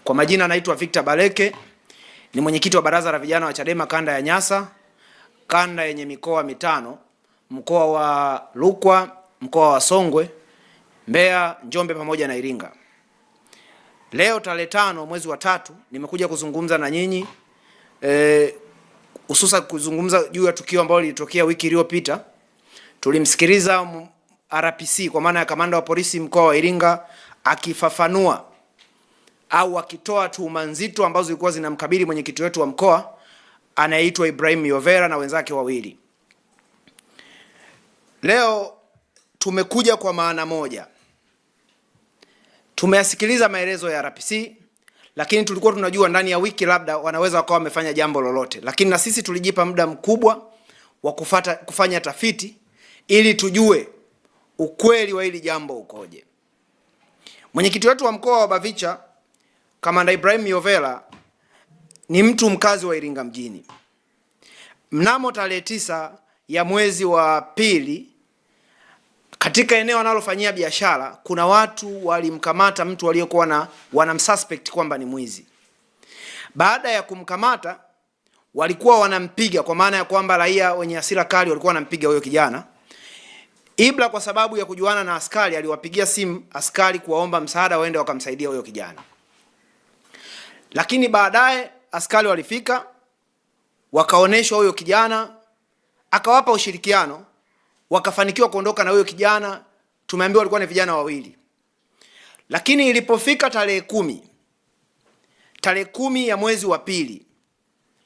Kwa majina naitwa Victor Baleke, ni mwenyekiti wa baraza la vijana wa Chadema kanda ya Nyasa, kanda yenye mikoa mitano, mkoa wa Rukwa, mkoa wa Songwe, Mbeya, Njombe pamoja na Iringa. Leo tarehe 5 mwezi wa 3 nimekuja kuzungumza na nyinyi hususa kuzungumza juu ya tukio ambalo lilitokea wiki iliyopita. Tulimsikiliza RPC kwa maana ya kamanda wa polisi mkoa wa Iringa akifafanua au akitoa tuhuma nzito ambazo zilikuwa zinamkabili mwenyekiti wetu wa mkoa anayeitwa Ibrahim Yovera na wenzake wawili. Leo tumekuja kwa maana moja. Tumeyasikiliza maelezo ya RPC, lakini tulikuwa tunajua ndani ya wiki labda wanaweza wakawa wamefanya jambo lolote. Lakini na sisi tulijipa muda mkubwa wa kufanya tafiti ili tujue ukweli wa hili jambo ukoje. Mwenyekiti wetu wa mkoa wa Bavicha, Kamanda Ibrahim Yovera, ni mtu mkazi wa Iringa mjini. Mnamo tarehe 9 ya mwezi wa 2, katika eneo analofanyia biashara, kuna watu walimkamata mtu aliyokuwa wanamsuspect kwamba ni mwizi. Baada ya kumkamata, walikuwa wanampiga, kwa maana ya kwamba raia wenye hasira kali walikuwa wanampiga huyo kijana. Ibra kwa sababu ya kujuana na askari aliwapigia simu askari kuwaomba msaada waende wakamsaidia huyo kijana. Lakini baadaye askari walifika, wakaoneshwa huyo kijana, akawapa ushirikiano, wakafanikiwa kuondoka na huyo kijana. Tumeambiwa walikuwa ni vijana wawili. Lakini ilipofika tarehe 10 ya mwezi wa 2,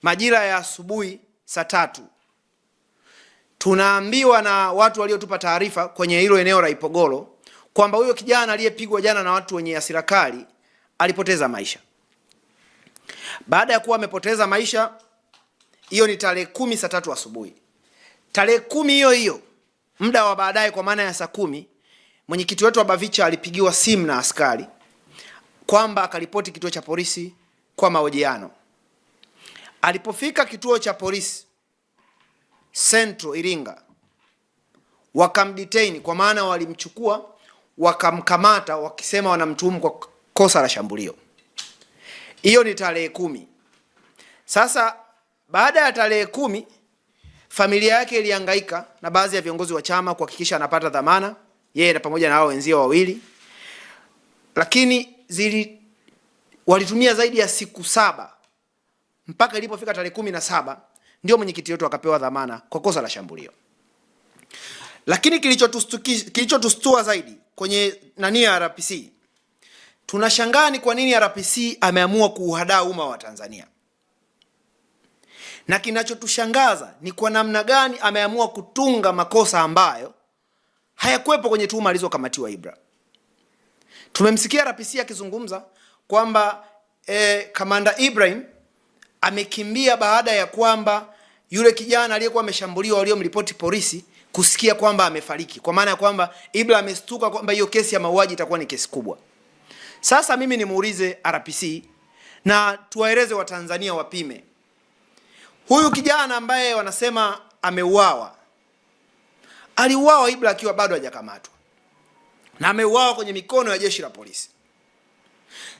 majira ya asubuhi saa 3, tunaambiwa na watu waliotupa taarifa kwenye hilo eneo la Ipogoro kwamba huyo kijana aliyepigwa jana na watu wenye hasira kali alipoteza maisha. Baada ya kuwa amepoteza maisha, hiyo ni tarehe 10 saa 3 asubuhi. Tarehe 10 hiyo muda wa baadaye, kwa maana ya saa 10, mwenyekiti wetu wa Bavicha alipigiwa simu na askari kwamba akaripoti kituo cha polisi kwa mahojiano. Alipofika kituo cha polisi Central Iringa, wakamdetain, kwa maana walimchukua wakamkamata wakisema wanamtuhumu kwa kosa la shambulio. Hiyo ni tarehe 10. Sasa baada ya tarehe 10, familia yake ilihangaika na baadhi ya viongozi wa chama kuhakikisha anapata dhamana, yeye na pamoja na hao wenzio wawili. Lakini walitumia zaidi ya siku 7 mpaka ilipofika tarehe 17 ndio mwenyekiti wetu akapewa dhamana kwa kosa la shambulio. Lakini kilichotustua zaidi kwenye ya RPC, tunashangaa ni kwa nini RPC ameamua kuuhadaa umma wa Tanzania. Na kinachotushangaza ni kwa namna gani ameamua kutunga makosa ambayo hayakuwepo kwenye tuhuma alizokamatiwa Ibra. Tumemsikia RPC akizungumza kwamba Kamanda Ibrahim amekimbia baada ya kwamba yule kijana aliyekuwa ameshambuliwa waliomripoti polisi kusikia kwamba amefariki. Kwa maana ya kwamba Ibra amestuka kwamba hiyo kesi ya mauaji itakuwa ni kesi kubwa. Sasa mimi nimuulize RPC na tuwaeleze wa Tanzania wapime. Huyu kijana ambaye wanasema ameuawa, aliuawa Ibra akiwa bado hajakamatwa. Na ameuawa kwenye mikono ya jeshi la polisi.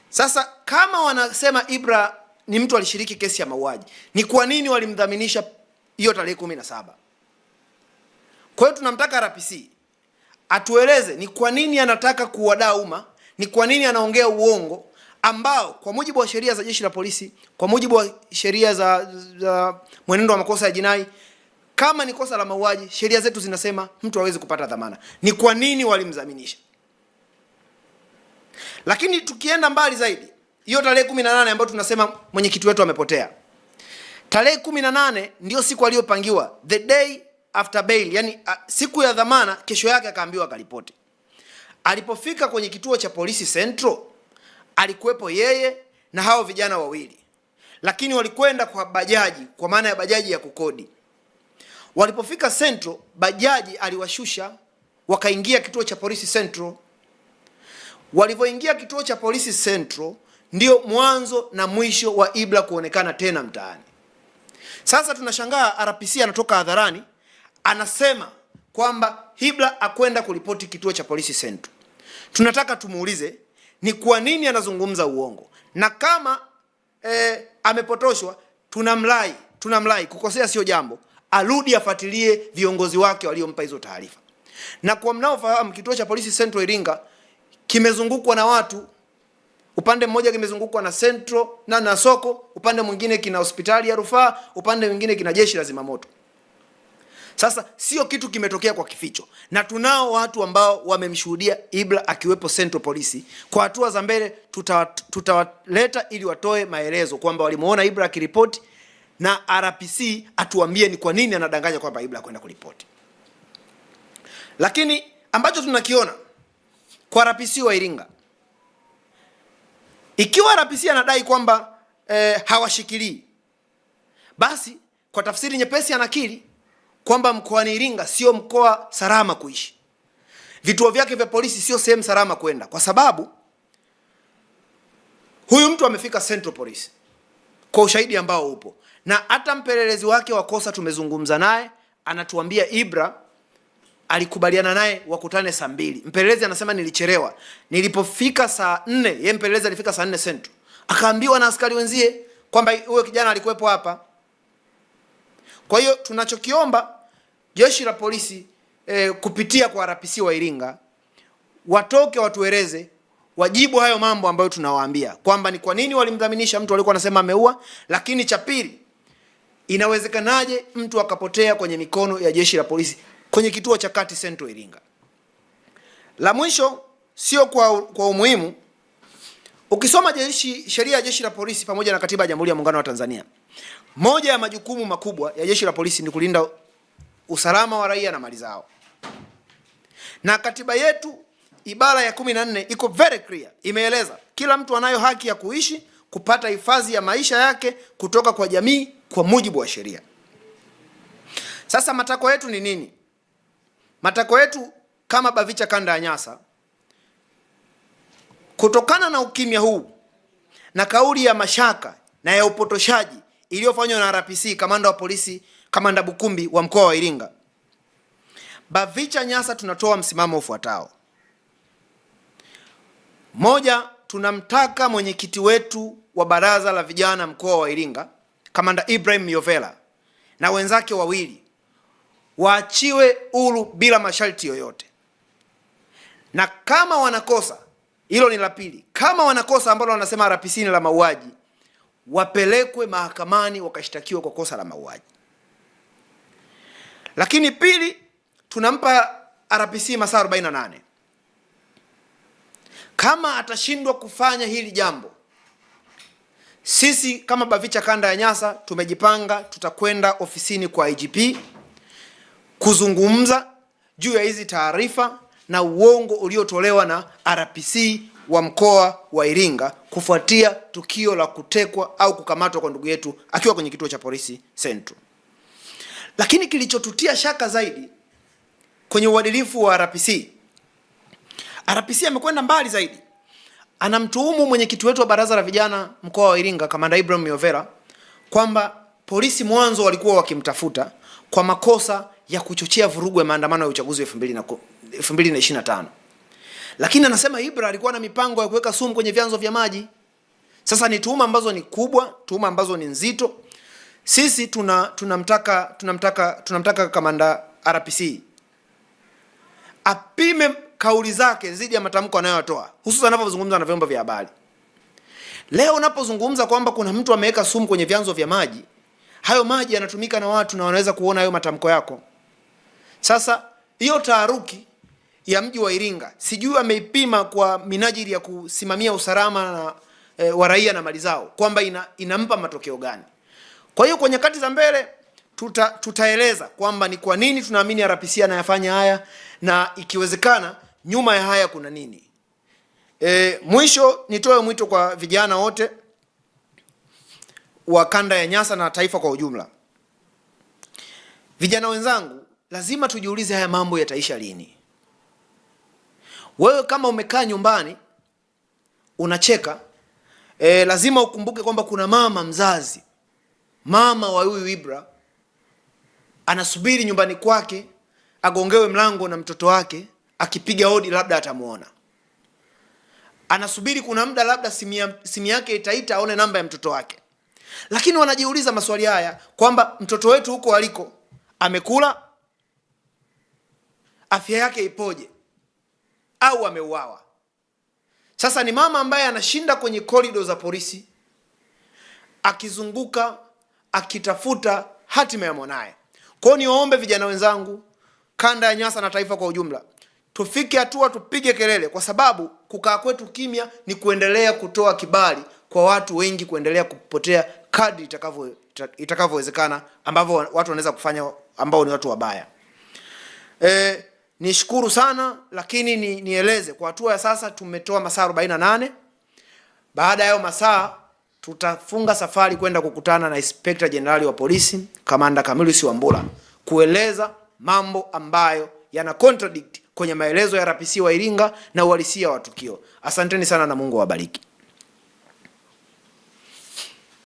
Sasa kama wanasema Ibra ni mtu alishiriki kesi ya mauaji, ni kwa nini walimdhaminisha hiyo tarehe 17? Kwa hiyo tunamtaka RPC atueleze ni kwa nini anataka kuwadaa umma, ni kwa nini anaongea uongo ambao kwa mujibu wa sheria za jeshi la polisi, kwa mujibu wa sheria za mwenendo wa makosa ya jinai, kama ni kosa la mauaji, sheria zetu zinasema mtu hawezi kupata dhamana. Ni kwa nini walimdhaminisha? Lakini tukienda mbali zaidi, hiyo tarehe 18 ambayo tunasema mwenyekiti wetu amepotea, tarehe 18 ndio siku aliyopangiwa, the day after bail, yani siku ya dhamana. Kesho yake akaambiwa akaripoti. Alipofika kwenye kituo cha polisi Central, alikuwepo yeye na hao vijana wawili, lakini walikwenda kwa bajaji, kwa maana ya bajaji ya kukodi. Walipofika Central, bajaji aliwashusha, wakaingia kituo cha polisi Central. Walivyoingia kituo cha polisi Central, ndio mwanzo na mwisho wa Ibra kuonekana tena mtaani. Sasa tunashangaa RPC anatoka hadharani anasema kwamba Ibra akwenda kuripoti kituo cha polisi Central. Tunataka tumuulize ni kwa nini anazungumza uongo, na kama amepotoshwa tunamlai, kukosea sio jambo, arudi afuatilie viongozi wake waliompa hizo taarifa. Na kwa mnaofahamu, kituo cha polisi Central Iringa kimezungukwa na watu. Upande mmoja kimezungukwa na Central na soko, upande mwingine kina hospitali ya rufaa, upande mwingine kina jeshi la zimamoto. Sasa sio kitu kimetokea kwa kificho, na tunao watu ambao wamemshuhudia Ibra akiwepo Central Polisi. Kwa hatua za mbele tutawaleta ili watoe maelezo kwamba walimuona Ibra akiripoti, na RPC atuambie ni kwa nini anadanganya kwamba Ibra kwenda kuripoti. Lakini ambacho tunakiona kwa RPC wa Iringa, ikiwa RPC anadai kwamba hawashikilii, basi kwa tafsiri nyepesi anakiri kwamba mkoani Iringa sio mkoa salama kuishi. Vituo vyake vya polisi sio sehemu salama kwenda, kwa sababu huyu mtu amefika Central Police kwa ushahidi ambao upo, na hata mpelelezi wake wa kosa tumezungumza naye, anatuambia Ibra alikubaliana naye wakutane saa 2. Mpelelezi anasema nilichelewa. Nilipofika saa 4, yeye mpelelezi alifika saa 4 Central. Akaambiwa na askari wenzie kwamba huyo kijana alikuwepo hapa. Kwa hiyo tunachokiomba jeshi la polisi kupitia kwa RPC wa Iringa, watoke watueleze, wajibu hayo mambo ambayo tunawaambia kwamba ni kwa nini walimdhaminisha mtu alikuwa anasema ameua. Lakini cha pili, inawezekanaje mtu akapotea kwenye mikono ya jeshi la polisi kwenye kituo cha kati Central Iringa? La mwisho, sio kwa umuhimu, ukisoma sheria ya jeshi la polisi pamoja na katiba ya Jamhuri ya Muungano wa Tanzania, moja ya majukumu makubwa ya jeshi la polisi ni kulinda usalama wa raia na mali zao. Na katiba yetu ibara ya 14 iko very clear, imeeleza kila mtu anayo haki ya kuishi, kupata hifadhi ya maisha yake kutoka kwa jamii kwa mujibu wa sheria. Sasa matakwa yetu ni nini? Matakwa yetu kama BAVICHA kanda ya Nyasa, kutokana na ukimya huu na kauli ya mashaka na ya upotoshaji iliyofanywa na RPC, kamanda wa polisi, Kamanda Bukumbi wa mkoa wa Iringa, BAVICHA Nyasa tunatoa msimamo ufuatao. Moja, tunamtaka mwenyekiti wetu wa baraza la vijana mkoa wa Iringa, Kamanda Ibrahim Myovela, na wenzake wawili waachiwe huru bila masharti yoyote. Na kama wanakosa, hilo ni la pili, kama wanakosa ambalo wanasema RPC ni la mauaji, wapelekwe mahakamani wakashtakiwa kwa kosa la mauaji. Lakini pili, tunampa RPC masaa 48. Kama atashindwa kufanya hili jambo, sisi kama BAVICHA kanda ya Nyasa tumejipanga, tutakwenda ofisini kwa IGP kuzungumza juu ya hizi taarifa na uongo uliotolewa na RPC wa mkoa wa Iringa kufuatia tukio la kutekwa au kukamatwa kwa ndugu yetu akiwa kwenye kituo cha polisi Central. Lakini kilichotutia shaka zaidi kwenye uadilifu wa RPC amekwenda mbali zaidi. Anamtuhumu mwenyekiti wetu wa baraza la vijana mkoa wa Iringa, Kamanda Ibrahim Myovela, kwamba polisi mwanzo walikuwa wakimtafuta kwa makosa ya kuchochea vurugu ya maandamano ya uchaguzi wa 2025. Lakini anasema Ibra alikuwa na mipango ya kuweka sumu kwenye vyanzo vya maji. Sasa ni tuhuma ambazo ni kubwa, tuhuma ambazo ni nzito. Sisi tunamtaka Kamanda RPC apime kauli zake zidi ya matamko anayotoa, hususan anapozungumza na vyombo vya habari. Leo unapozungumza kwamba kuna mtu ameweka sumu kwenye vyanzo vya maji, hayo maji yanatumika na watu na wanaweza kuona hayo matamko yako. Sasa hiyo taharuki ya mji wa Iringa, sijui ameipima kwa minajili ya kusimamia usalama na wa raia na mali zao, kwamba inampa matokeo gani. Kwa hiyo kwa nyakati za mbele tutaeleza kwamba ni kwa nini tunaamini RPC anayafanya haya, na ikiwezekana nyuma ya haya kuna nini. Mwisho nitoe mwito kwa vijana wote wa kanda ya Nyasa na taifa kwa ujumla. Vijana wenzangu, lazima tujiulize haya mambo yataisha lini. Wewe kama umekaa nyumbani unacheka, lazima ukumbuke kwamba kuna mama mzazi, mama wa huyu Ibra, anasubiri nyumbani kwake agongewe mlango na mtoto wake, akipiga hodi labda atamuona. anasubiri kuna muda labda simu yake itaita aone namba ya mtoto wake. Lakini wanajiuliza maswali haya kwamba mtoto wetu huko aliko amekula, afya yake ipoje, au ameuawa. Sasa ni mama ambaye anashinda kwenye korido za polisi akizunguka akitafuta hatima ya mwanae. Kwa hiyo niwaombe vijana wenzangu, kanda ya Nyasa na taifa kwa ujumla, tufike hatua tupige kelele, kwa sababu kukaa kwetu kimya ni kuendelea kutoa kibali kwa watu wengi kuendelea kupotea kadri itakavyowezekana, ambavyo watu wanaweza kufanya ambao ni watu wabaya. Nishukuru sana, lakini nieleze kwa hatua ya sasa tumetoa masaa 48. Baada ya hayo masaa tutafunga safari kwenda kukutana na Inspector General wa polisi Kamanda Camillus Wambura kueleza mambo ambayo yana contradict kwenye maelezo ya RPC wa Iringa na uhalisia wa tukio. Asanteni sana na Mungu awabariki.